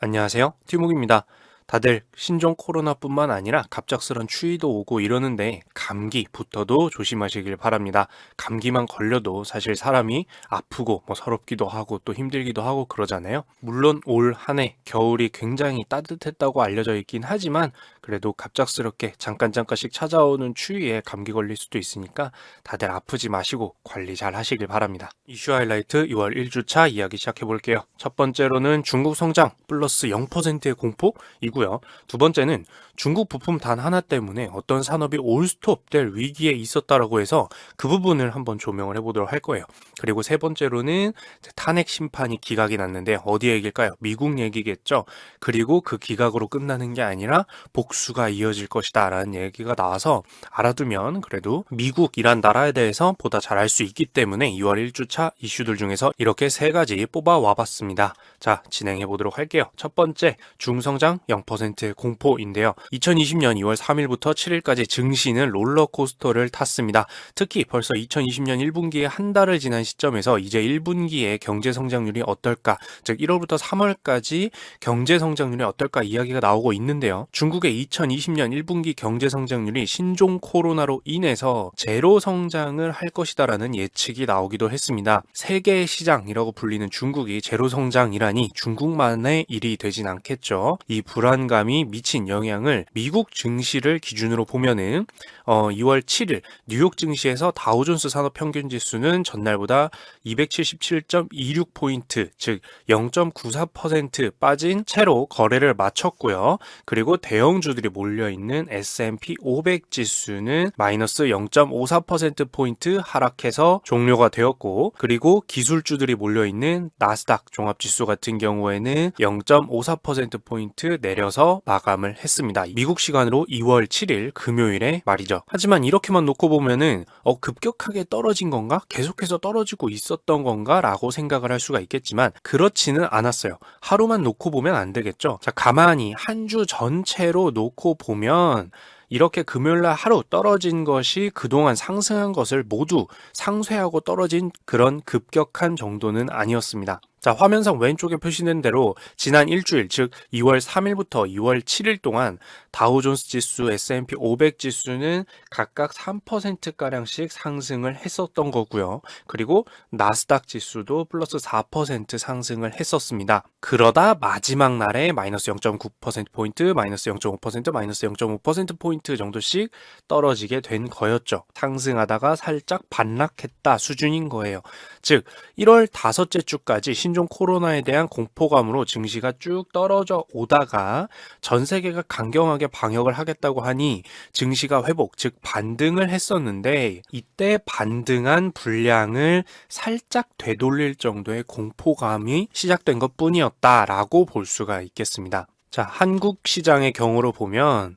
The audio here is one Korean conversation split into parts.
안녕하세요. 티목입니다. 다들 신종 코로나뿐만 아니라 갑작스런 추위도 오고 이러는데 감기부터도 조심하시길 바랍니다. 감기만 걸려도 사실 사람이 아프고 서럽기도 하고 또 힘들기도 하고 그러잖아요. 물론 올 한 해 겨울이 굉장히 따뜻했다고 알려져 있긴 하지만 그래도 갑작스럽게 잠깐씩 찾아오는 추위에 감기 걸릴 수도 있으니까 다들 아프지 마시고 관리 잘 하시길 바랍니다. 이슈 하이라이트 2월 1주차 이야기 시작해 볼게요. 첫 번째로는 중국 성장 플러스 0%의 공포이고요. 두 번째는 중국 부품 단 하나 때문에 어떤 산업이 올스톱될 위기에 있었다라고 해서 그 부분을 한번 조명을 해보도록 할 거예요. 그리고 세 번째로는 탄핵 심판이 기각이 났는데 어디 얘기일까요? 미국 얘기겠죠. 그리고 그 기각으로 끝나는 게 아니라 복수가 이어질 것이다 라는 얘기가 나와서 알아두면 그래도 미국이란 나라에 대해서 보다 잘 알 수 있기 때문에 2월 1주차 이슈들 중에서 이렇게 세 가지 뽑아와 봤습니다. 자, 진행해 보도록 할게요. 첫 번째, 중성장 0%의 공포인데요. 2020년 2월 3일부터 7일까지 증시는 롤러코스터를 탔습니다. 특히 벌써 2020년 1분기에 한 달을 지난 시점에서 이제 1분기에 경제 성장률이 어떨까, 즉 1월부터 3월까지 경제 성장률이 어떨까 이야기가 나오고 있는데요. 중국의 2020년 1분기 경제 성장률이 신종 코로나로 인해서 제로 성장을 할 것이다라는 예측이 나오기도 했습니다. 세계 시장이라고 불리는 중국이 제로 성장이라니 중국만의 일이 되진 않겠죠. 이 불안감이 미친 영향을 미국 증시를 기준으로 보면은 2월 7일 뉴욕 증시에서 다우존스 산업 평균 지수는 전날보다 277.26포인트, 즉 0.94% 빠진 채로 거래를 마쳤고요. 그리고 대형주들이 몰려있는 S&P 500 지수는 마이너스 0.54%포인트 하락해서 종료가 되었고, 그리고 기술주들이 몰려있는 나스닥 종합지수 같은 경우에는 0.54%포인트 내려서 마감을 했습니다. 미국 시간으로 2월 7일 금요일에 말이죠. 하지만 이렇게만 놓고 보면은 급격하게 떨어진 건가? 계속해서 떨어지고 있었던 건가? 라고 생각을 할 수가 있겠지만 그렇지는 않았어요. 하루만 놓고 보면 안 되겠죠. 자, 가만히 한 주 전체로 놓고 보면 이렇게 금요일날 하루 떨어진 것이 그동안 상승한 것을 모두 상쇄하고 떨어진 그런 급격한 정도는 아니었습니다. 자, 화면상 왼쪽에 표시된 대로 지난 일주일, 즉 2월 3일부터 2월 7일 동안 다우존스 지수, S&P 500 지수는 각각 3%가량씩 상승을 했었던 거고요. 그리고 나스닥 지수도 플러스 4% 상승을 했었습니다. 그러다 마지막 날에 마이너스 0.9%포인트, 마이너스 0.5%, 마이너스 0.5%포인트 정도씩 떨어지게 된 거였죠. 상승하다가 살짝 반락했다 수준인 거예요. 즉 1월 다섯째 주까지 신종 코로나에 대한 공포감으로 증시가 쭉 떨어져 오다가 전 세계가 강경하게 방역을 하겠다고 하니 증시가 회복, 즉 반등을 했었는데 이때 반등한 불량을 살짝 되돌릴 정도의 공포감이 시작된 것 뿐이었다라고 볼 수가 있겠습니다. 자, 한국 시장의 경우로 보면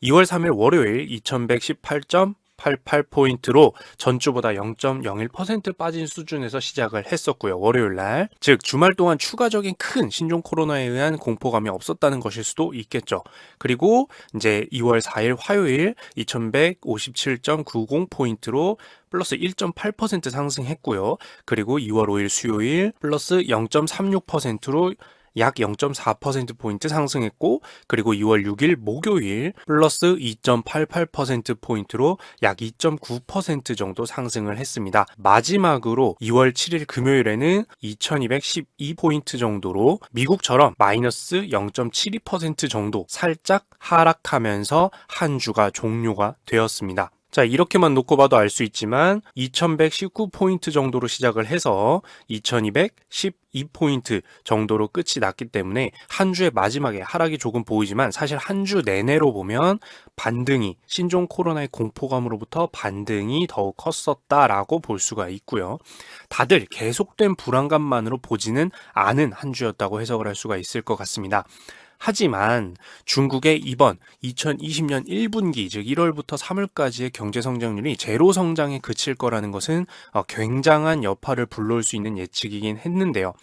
2월 3일 월요일 2118.88포인트로 전주보다 0.01% 빠진 수준에서 시작을 했었고요. 월요일 날. 즉 주말 동안 추가적인 큰 신종 코로나에 의한 공포감이 없었다는 것일 수도 있겠죠. 그리고 이제 2월 4일 화요일 2157.90포인트로 플러스 1.8% 상승했고요. 그리고 2월 5일 수요일 플러스 0.36%로 약 0.4%포인트 상승했고, 그리고 2월 6일 목요일 플러스 2.88%포인트로 약 2.9% 정도 상승을 했습니다. 마지막으로 2월 7일 금요일에는 2212포인트 정도로 미국처럼 마이너스 0.72% 정도 살짝 하락하면서 한 주가 종료가 되었습니다. 자, 이렇게만 놓고 봐도 알 수 있지만 2119포인트 정도로 시작을 해서 2212포인트 정도로 끝이 났기 때문에 한 주의 마지막에 하락이 조금 보이지만 사실 한 주 내내로 보면 반등이, 신종 코로나의 공포감으로부터 반등이 더욱 컸었다라고 볼 수가 있고요. 다들 계속된 불안감만으로 보지는 않은 한 주였다고 해석을 할 수가 있을 것 같습니다. 하지만 중국의 이번 2020년 1분기, 즉 1월부터 3월까지의 경제 성장률이 제로 성장에 그칠 거라는 것은 굉장한 여파를 불러올 수 있는 예측이긴 했는데요.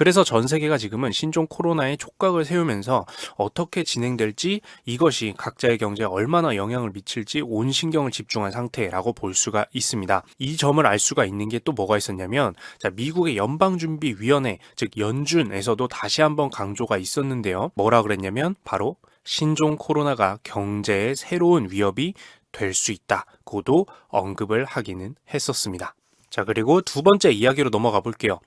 그래서 전 세계가 지금은 신종 코로나에 촉각을 세우면서 어떻게 진행될지, 이것이 각자의 경제에 얼마나 영향을 미칠지 온 신경을 집중한 상태라고 볼 수가 있습니다. 이 점을 알 수가 있는 게 또 뭐가 있었냐면, 미국의 연방준비위원회, 즉 연준에서도 다시 한번 강조가 있었는데요. 뭐라 그랬냐면 바로 신종 코로나가 경제의 새로운 위협이 될 수 있다고도 언급을 하기는 했었습니다. 자, 그리고 두 번째 이야기로 넘어가 볼게요.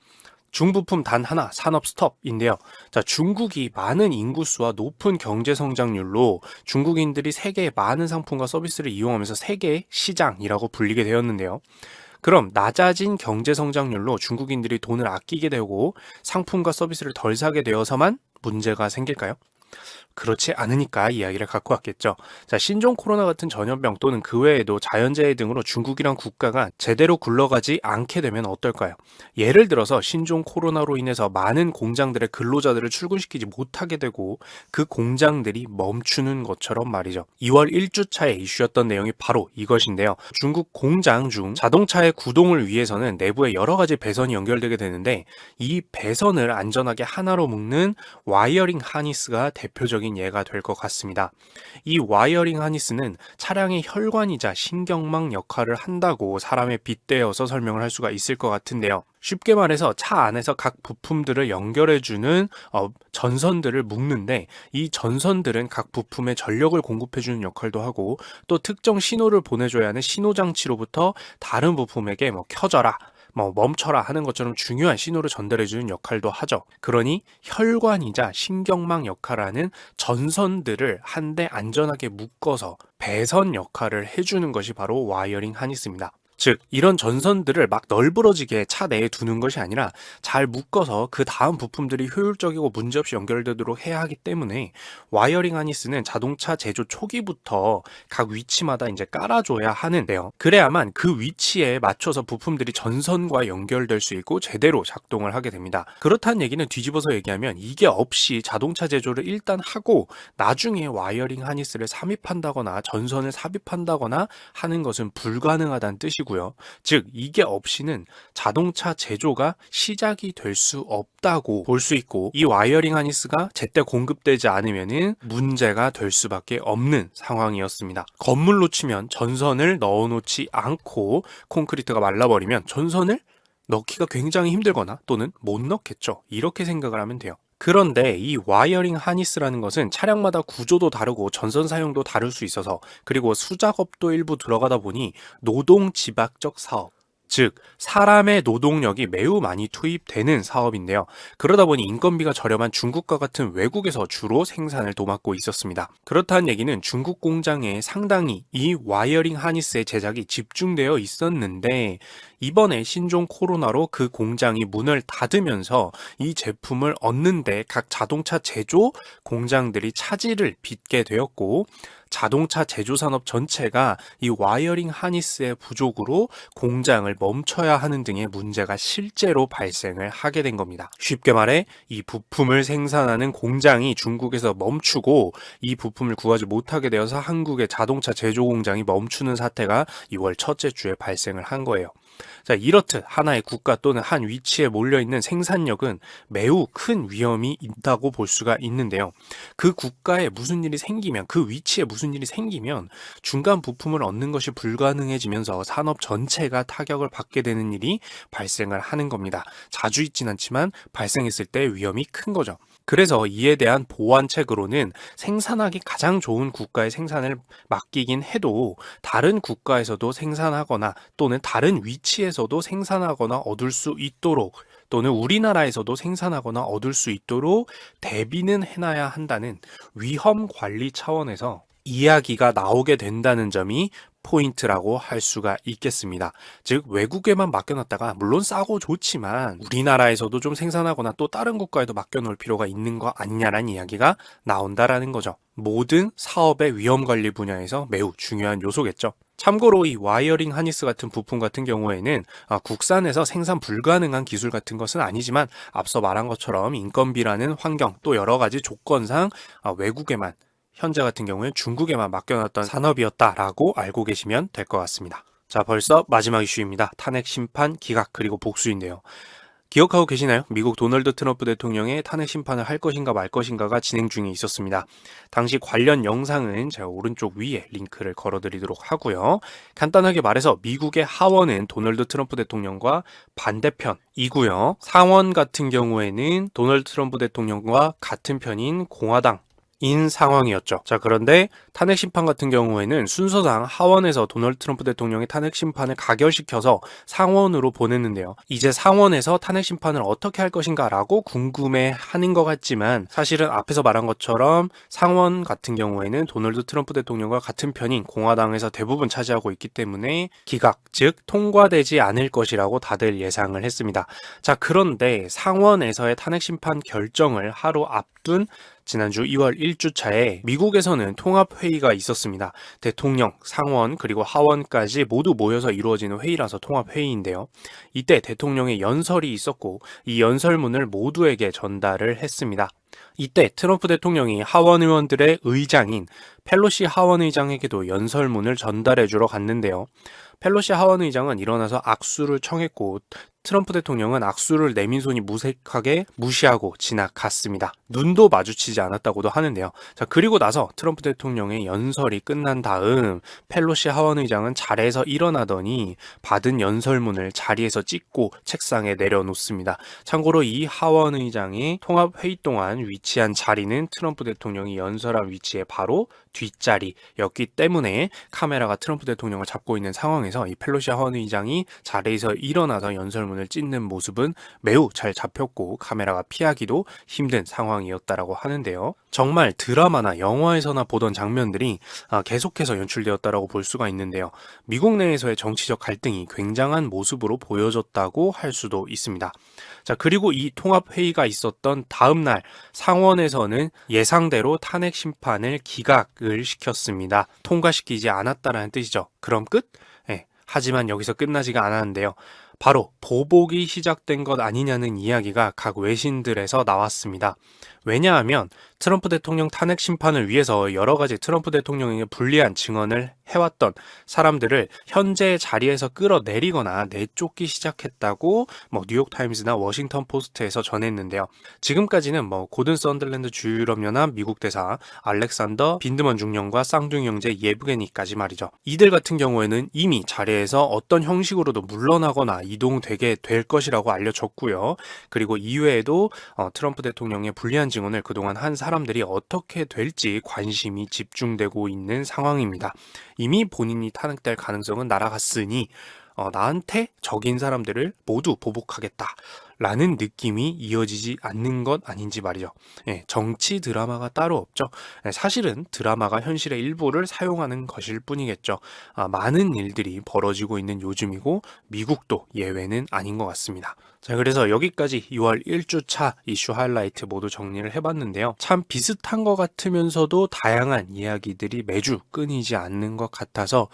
중부품 단 하나 산업 스톱인데요. 중국이 많은 인구수와 높은 경제 성장률로 중국인들이 세계의 많은 상품과 서비스를 이용하면서 세계 시장이라고 불리게 되었는데요. 그럼 낮아진 경제 성장률로 중국인들이 돈을 아끼게 되고 상품과 서비스를 덜 사게 되어서만 문제가 생길까요? 그렇지 않으니까 이야기를 갖고 왔겠죠. 신종 코로나 같은 전염병 또는 그 외에도 자연재해 등으로 중국이란 국가가 제대로 굴러가지 않게 되면 어떨까요? 예를 들어서 신종 코로나로 인해서 많은 공장들의 근로자들을 출근시키지 못하게 되고 그 공장들이 멈추는 것처럼 말이죠. 2월 1주차에 이슈였던 내용이 바로 이것인데요. 중국 공장 중 자동차의 구동을 위해서는 내부에 여러 가지 배선이 연결되게 되는데, 이 배선을 안전하게 하나로 묶는 와이어링 하니스가 대표적인 예가 될 것 같습니다. 이 와이어링 하니스는 차량의 혈관이자 신경망 역할을 한다고 사람에 빗대어서 설명을 할 수가 있을 것 같은데요. 쉽게 말해서 차 안에서 각 부품들을 연결해주는 전선들을 묶는데, 이 전선들은 각 부품에 전력을 공급해주는 역할도 하고, 또 특정 신호를 보내줘야 하는 신호장치로부터 다른 부품에게 켜져라, 멈춰라 하는 것처럼 중요한 신호를 전달해주는 역할도 하죠. 그러니 혈관이자 신경망 역할하는 전선들을 한데 안전하게 묶어서 배선 역할을 해주는 것이 바로 와이어링 하니스입니다. 즉, 이런 전선들을 막 널브러지게 차 내에 두는 것이 아니라 잘 묶어서 그 다음 부품들이 효율적이고 문제없이 연결되도록 해야 하기 때문에 와이어링 하니스는 자동차 제조 초기부터 각 위치마다 이제 깔아줘야 하는데요. 그래야만 그 위치에 맞춰서 부품들이 전선과 연결될 수 있고 제대로 작동을 하게 됩니다. 그렇다는 얘기는 뒤집어서 얘기하면, 이게 없이 자동차 제조를 일단 하고 나중에 와이어링 하니스를 삽입한다거나 전선을 삽입한다거나 하는 것은 불가능하다는 뜻이고요. 즉, 이게 없이는 자동차 제조가 시작이 될 수 없다고 볼 수 있고, 이 와이어링 하니스가 제때 공급되지 않으면 문제가 될 수밖에 없는 상황이었습니다. 건물로 치면 전선을 넣어놓지 않고 콘크리트가 말라버리면 전선을 넣기가 굉장히 힘들거나 또는 못 넣겠죠. 이렇게 생각을 하면 돼요. 그런데 이 와이어링 하니스라는 것은 차량마다 구조도 다르고 전선 사용도 다를 수 있어서, 그리고 수작업도 일부 들어가다 보니 노동 집약적 사업, 즉 사람의 노동력이 매우 많이 투입되는 사업인데요. 그러다 보니 인건비가 저렴한 중국과 같은 외국에서 주로 생산을 도맡고 있었습니다. 그렇다는 얘기는 중국 공장에 상당히 이 와이어링 하니스의 제작이 집중되어 있었는데, 이번에 신종 코로나로 그 공장이 문을 닫으면서 이 제품을 얻는데 각 자동차 제조 공장들이 차질을 빚게 되었고, 자동차 제조 산업 전체가 이 와이어링 하니스의 부족으로 공장을 멈춰야 하는 등의 문제가 실제로 발생을 하게 된 겁니다. 쉽게 말해 이 부품을 생산하는 공장이 중국에서 멈추고 이 부품을 구하지 못하게 되어서 한국의 자동차 제조 공장이 멈추는 사태가 2월 첫째 주에 발생을 한 거예요. 이렇듯 하나의 국가 또는 한 위치에 몰려있는 생산력은 매우 큰 위험이 있다고 볼 수가 있는데요. 그 국가에 무슨 일이 생기면, 그 위치에 무슨 일이 생기면 중간 부품을 얻는 것이 불가능해지면서 산업 전체가 타격을 받게 되는 일이 발생을 하는 겁니다. 자주 있진 않지만 발생했을 때 위험이 큰 거죠. 그래서 이에 대한 보완책으로는 생산하기 가장 좋은 국가의 생산을 맡기긴 해도 다른 국가에서도 생산하거나 또는 다른 위치에서도 생산하거나 얻을 수 있도록, 또는 우리나라에서도 생산하거나 얻을 수 있도록 대비는 해놔야 한다는 위험 관리 차원에서 이야기가 나오게 된다는 점이 포인트라고 할 수가 있겠습니다. 즉, 외국에만 맡겨놨다가 물론 싸고 좋지만 우리나라에서도 좀 생산하거나 또 다른 국가에도 맡겨놓을 필요가 있는 거 아니냐라는 이야기가 나온다라는 거죠. 모든 사업의 위험관리 분야에서 매우 중요한 요소겠죠. 참고로 이 와이어링 하니스 같은 부품 같은 경우에는 국산에서 생산 불가능한 기술 같은 것은 아니지만, 앞서 말한 것처럼 인건비라는 환경 또 여러 가지 조건상 외국에만, 현재 같은 경우에 중국에만 맡겨놨던 산업이었다라고 알고 계시면 될 것 같습니다. 자, 벌써 마지막 이슈입니다. 탄핵 심판, 기각, 그리고 복수인데요. 기억하고 계시나요? 미국 도널드 트럼프 대통령의 탄핵 심판을 할 것인가 말 것인가가 진행 중에 있었습니다. 당시 관련 영상은 제가 오른쪽 위에 링크를 걸어드리도록 하고요. 간단하게 말해서 미국의 하원은 도널드 트럼프 대통령과 반대편이고요. 상원 같은 경우에는 도널드 트럼프 대통령과 같은 편인 공화당 인 상황이었죠. 자, 그런데 탄핵 심판 같은 경우에는 순서상 하원에서 도널드 트럼프 대통령의 탄핵 심판을 가결시켜서 상원으로 보냈는데요. 이제 상원에서 탄핵 심판을 어떻게 할 것인가라고 궁금해하는 것 같지만 사실은 앞에서 말한 것처럼 상원 같은 경우에는 도널드 트럼프 대통령과 같은 편인 공화당에서 대부분 차지하고 있기 때문에 기각, 즉 통과되지 않을 것이라고 다들 예상을 했습니다. 자, 그런데 상원에서의 탄핵 심판 결정을 하루 앞둔 지난주 2월 1주차에 미국에서는 통합회의가 있었습니다. 대통령, 상원, 그리고 하원까지 모두 모여서 이루어지는 회의라서 통합회의인데요. 이때 대통령의 연설이 있었고 이 연설문을 모두에게 전달을 했습니다. 이때 트럼프 대통령이 하원 의원들의 의장인 펠로시 하원 의장에게도 연설문을 전달해 주러 갔는데요. 펠로시 하원 의장은 일어나서 악수를 청했고 트럼프 대통령은 악수를 내민 손이 무색하게 무시하고 지나갔습니다. 눈도 마주치지 않았다고도 하는데요. 자, 그리고 나서 트럼프 대통령의 연설이 끝난 다음 펠로시 하원 의장은 자리에서 일어나더니 받은 연설문을 자리에서 찍고 책상에 내려놓습니다. 참고로 이 하원 의장이 통합회의 동안 위치한 자리는 트럼프 대통령이 연설한 위치의 바로 뒷자리였기 때문에 카메라가 트럼프 대통령을 잡고 있는 상황에서 이 펠로시 하원 의장이 자리에서 일어나서 연설문을 찍는 모습은 매우 잘 잡혔고 카메라가 피하기도 힘든 상황이었다라고 하는데요. 정말 드라마나 영화에서나 보던 장면들이 계속해서 연출되었다라고 볼 수가 있는데요. 미국 내에서의 정치적 갈등이 굉장한 모습으로 보여졌다고 할 수도 있습니다. 자, 그리고 이 통합회의가 있었던 다음 날 상원에서는 예상대로 탄핵 심판을 기각을 시켰습니다. 통과시키지 않았다라는 뜻이죠. 그럼 끝? 네. 하지만 여기서 끝나지가 않았는데요. 바로 보복이 시작된 것 아니냐는 이야기가 각 외신들에서 나왔습니다. 왜냐하면 트럼프 대통령 탄핵 심판을 위해서 여러 가지 트럼프 대통령에게 불리한 증언을 해왔던 사람들을 현재 자리에서 끌어내리거나 내쫓기 시작했다고 뉴욕타임즈나 워싱턴 포스트에서 전했는데요. 지금까지는 고든 썬들랜드 주유럽연합 미국 대사 알렉산더 빈드먼 중령과 쌍둥이 형제 예브게니까지 말이죠. 이들 같은 경우에는 이미 자리에서 어떤 형식으로도 물러나거나 이동되게 될 것이라고 알려졌고요. 그리고 이외에도 트럼프 대통령의 불리한 증언을 그동안 한 사람들이 어떻게 될지 관심이 집중되고 있는 상황입니다. 이미 본인이 탄핵될 가능성은 날아갔으니 나한테 적인 사람들을 모두 보복하겠다 라는 느낌이 이어지지 않는 것 아닌지 말이죠. 정치 드라마가 따로 없죠. 사실은 드라마가 현실의 일부를 사용하는 것일 뿐이겠죠. 많은 일들이 벌어지고 있는 요즘이고 미국도 예외는 아닌 것 같습니다. 자, 그래서 여기까지 2월 1주차 이슈 하이라이트 모두 정리를 해봤는데요. 참 비슷한 것 같으면서도 다양한 이야기들이 매주 끊이지 않는 것 같아서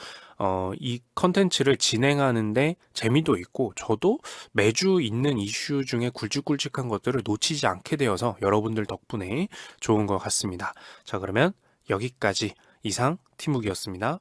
이 컨텐츠를 진행하는데 재미도 있고 저도 매주 있는 이슈 중에 굵직굵직한 것들을 놓치지 않게 되어서 여러분들 덕분에 좋은 것 같습니다. 자, 그러면 여기까지 이상 팀묵이었습니다.